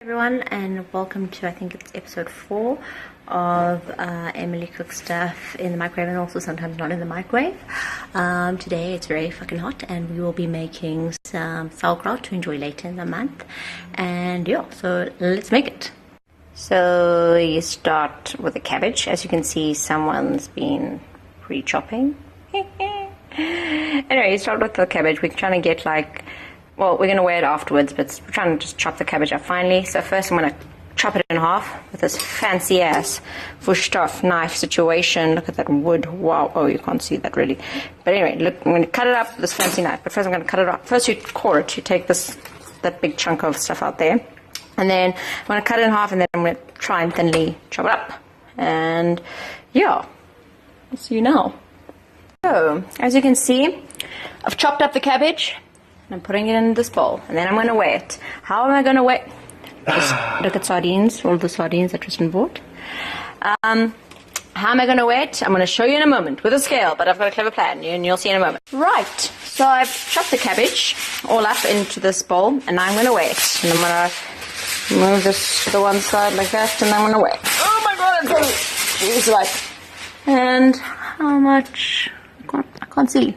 Everyone, and welcome to, I think it's episode 4 of Emily Cooks Stuff in the Microwave, and also sometimes not in the microwave. Today it's very fucking hot and we will be making some sauerkraut to enjoy later in the month. And yeah, so let's make it. So you start with the cabbage. As you can see, someone's been pre-chopping. Anyway, you start with the cabbage. We're trying to get well, we're going to weigh it afterwards, but we're trying to just chop the cabbage up finely. So first I'm going to chop it in half with this fancy ass Fushtoff knife situation. Look at that wood. Wow. Oh, you can't see that really. But anyway, look, I'm going to cut it up with this fancy knife. But first I'm going to cut it up. First you core it. You take that big chunk of stuff out there. And then I'm going to cut it in half, and then I'm going to try and thinly chop it up. And yeah, I'll see you now. So, as you can see, I've chopped up the cabbage. I'm putting it in this bowl, and then I'm going to weigh it. How am I going to weigh? Just look at sardines, all the sardines that Tristan bought. How am I going to weigh it? I'm going to show you in a moment with a scale, but I've got a clever plan, and you'll see in a moment. Right, so I've chopped the cabbage all up into this bowl, and I'm going to weigh it. And I'm going to move this to the one side like that, and I'm going to weigh it. Oh my god, it's heavy! It's right. And how much? I can't see.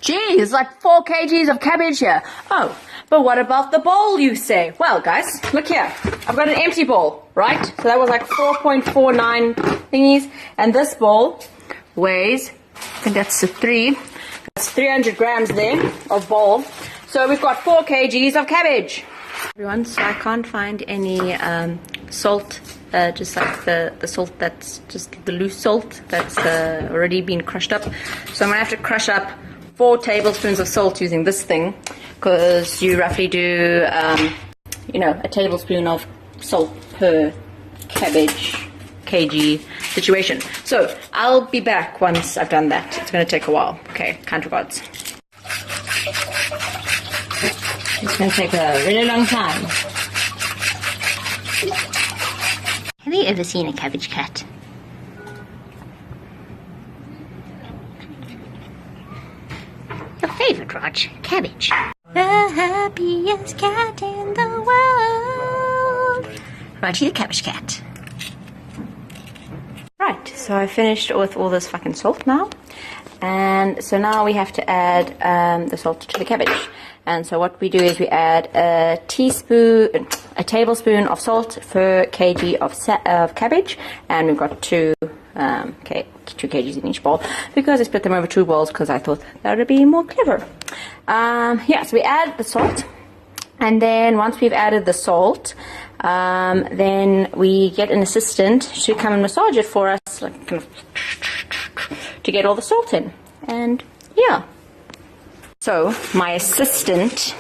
Gee, it's like 4 kgs of cabbage here. Oh, but what about the bowl, you say? Well, guys, look here. I've got an empty bowl, right? So that was like 4.49 thingies. And this bowl weighs, I think that's That's 300 grams there of bowl. So we've got 4 kgs of cabbage. Everyone, so I can't find any salt, just like the salt that's just the loose salt that's already been crushed up. So I'm going to have to crush up 4 tablespoons of salt using this thing, because you roughly do, a tablespoon of salt per cabbage kg situation. So I'll be back once I've done that. It's going to take a while. Okay, kind regards. It's going to take a really long time. Have you ever seen a cabbage cat? Your favorite, Raj? Cabbage. The happiest cat in the world. Raji the cabbage cat. Right, so I finished with all this fucking salt now. And so now we have to add the salt to the cabbage. And so what we do is we add a tablespoon of salt per kg of cabbage. And we've got 2 kgs in each bowl, because I split them over 2 bowls because I thought that would be more clever. So we add the salt, and then once we've added the salt, then we get an assistant to come and massage it for us, to get all the salt in. And yeah. So my assistant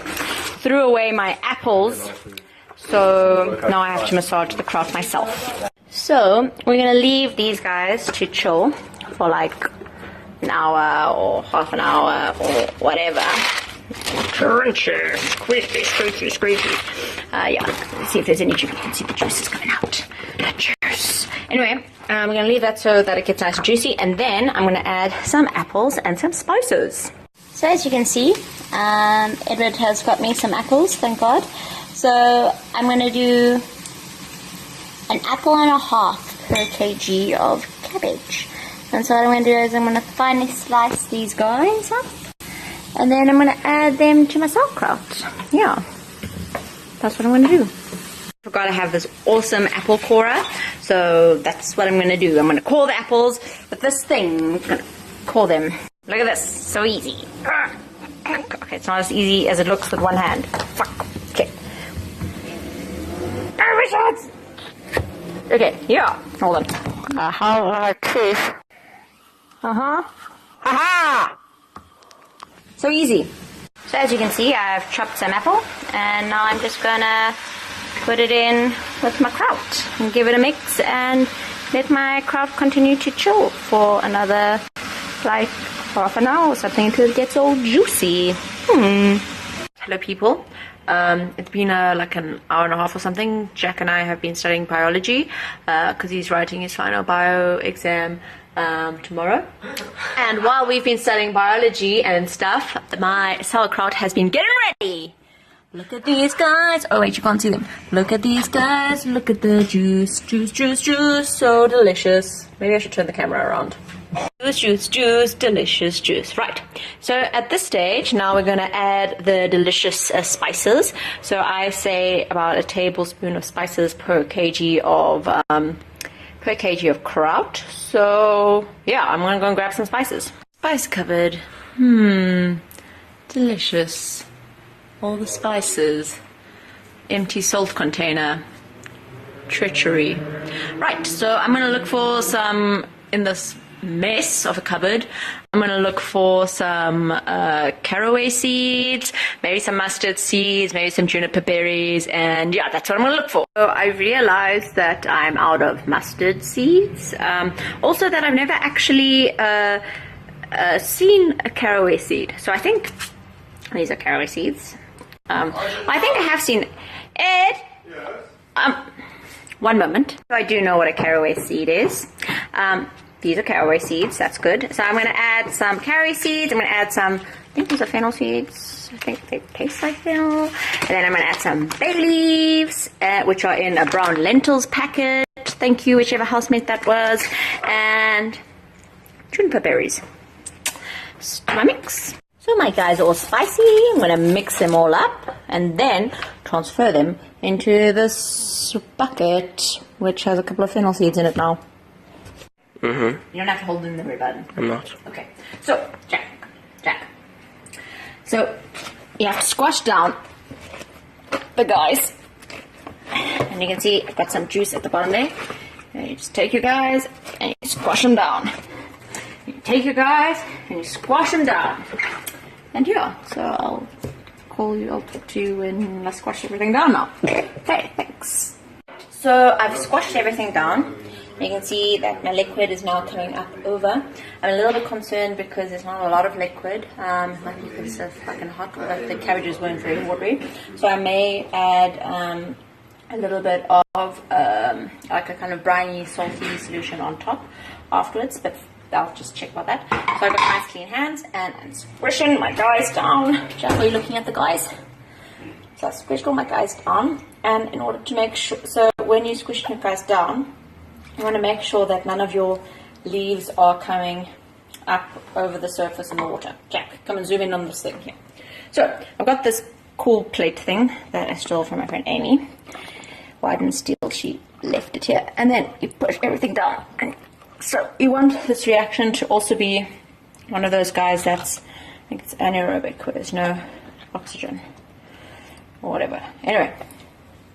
threw away my apples, so now I have to massage the kraut myself. So we're going to leave these guys to chill for like an hour or half an hour or whatever. Crunchy, squeaky. Let's see if there's any juice. You can see the juice is coming out. The juice. Anyway, we're going to leave that so that it gets nice and juicy, and then I'm going to add some apples and some spices. So as you can see, Edward has got me some apples, thank God. So I'm going to do an apple and a half per kg of cabbage. And so what I'm going to do is I'm going to finely slice these guys up, and then I'm going to add them to my sauerkraut. Yeah, that's what I'm going to do. I forgot I have this awesome apple corer, so that's what I'm going to do. I'm going to core the apples with this thing. I'm going to core them. Look at this, so easy. Okay, it's not as easy as it looks with one hand. Fuck. Okay. Okay, yeah. Hold on. Haha! So easy. So as you can see, I've chopped some apple, and now I'm just gonna put it in with my kraut and give it a mix and let my kraut continue to chill for another half an hour or something until it gets all juicy. Hello people. It's been like an hour and a half or something. Jack and I have been studying biology because he's writing his final bio exam tomorrow. And while we've been studying biology and stuff, my sauerkraut has been getting ready. Look at these guys. Oh wait, you can't see them. Look at these guys. Look at the juice. Juice, juice, juice. So delicious. Maybe I should turn the camera around. Juice, juice, juice. Delicious juice. Right. So at this stage, now we're going to add the delicious spices. So I say about a tablespoon of spices per kg of kraut. So yeah, I'm going to go and grab some spices. Spice cupboard. Delicious. All the spices. Empty salt container. Treachery. Right, so I'm going to look for some, in this mess of a cupboard, I'm going to look for some caraway seeds, maybe some mustard seeds, maybe some juniper berries, and yeah, that's what I'm going to look for. So I realized that I'm out of mustard seeds. Also that I've never actually seen a caraway seed. So I think these are caraway seeds. I think I have seen Ed. Yes. One moment. So I do know what a caraway seed is. These are caraway seeds. That's good. So I'm going to add some caraway seeds. I'm going to add some, I think these are fennel seeds. I think they taste like fennel. And then I'm going to add some bay leaves, which are in a brown lentils packet. Thank you, whichever housemate that was. And juniper berries. To my mix. So my guys are all spicy. I'm going to mix them all up and then transfer them into this bucket, which has a couple of fennel seeds in it now. You don't have to hold them in the red button. I'm not. Okay. So, Jack. So, you have to squash down the guys. And you can see I've got some juice at the bottom there. And you just take your guys and you squash them down. You take your guys and you squash them down. And yeah, so I'll talk to you when I squash everything down now. Okay, thanks. So I've squashed everything down. You can see that my liquid is now coming up over. I'm a little bit concerned because there's not a lot of liquid. It might be because it's fucking hot, but the cabbages weren't very watery. So I may add a little bit of like a kind of briny, salty solution on top afterwards, but I'll just check about that. So I've got nice clean hands and I'm squishing my guys down. Just are you looking at the guys? So I squished all my guys down, and in order to make sure, so when you squish your guys down, you want to make sure that none of your leaves are coming up over the surface in the water. Jack, come and zoom in on this thing here. So I've got this cool plate thing that I stole from my friend Amy. Well, I didn't steal, she left it here. And then you push everything down. And so you want this reaction to also be one of those guys that's, I think it's anaerobic, where there's no oxygen or whatever. Anyway,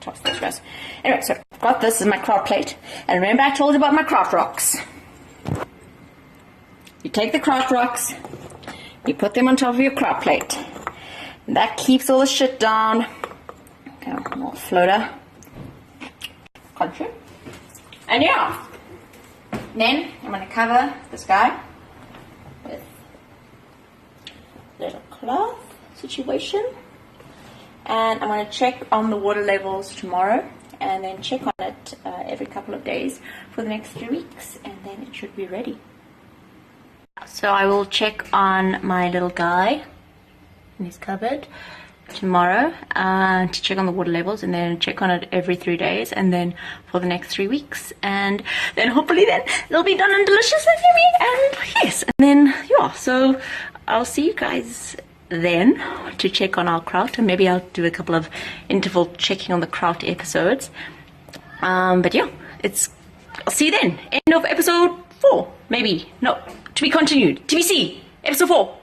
toss this rest. Anyway, so I've got this as my kraut plate. And remember I told you about my kraut rocks. You take the kraut rocks, you put them on top of your kraut plate. And that keeps all the shit down. Okay, more floater. Country. And yeah. Then I'm going to cover this guy with a little cloth situation. And I'm going to check on the water levels tomorrow and then check on it every couple of days for the next 3 weeks, and then it should be ready. So I will check on my little guy in his cupboard tomorrow to check on the water levels, and then check on it every 3 days, and then for the next 3 weeks, and then hopefully then it'll be done and delicious and yummy, and yes, and then yeah, so I'll see you guys then to check on our kraut, and maybe I'll do a couple of interval checking on the kraut episodes, but yeah, I'll see you then. End of episode 4, maybe, no, to be continued, TBC, episode 4.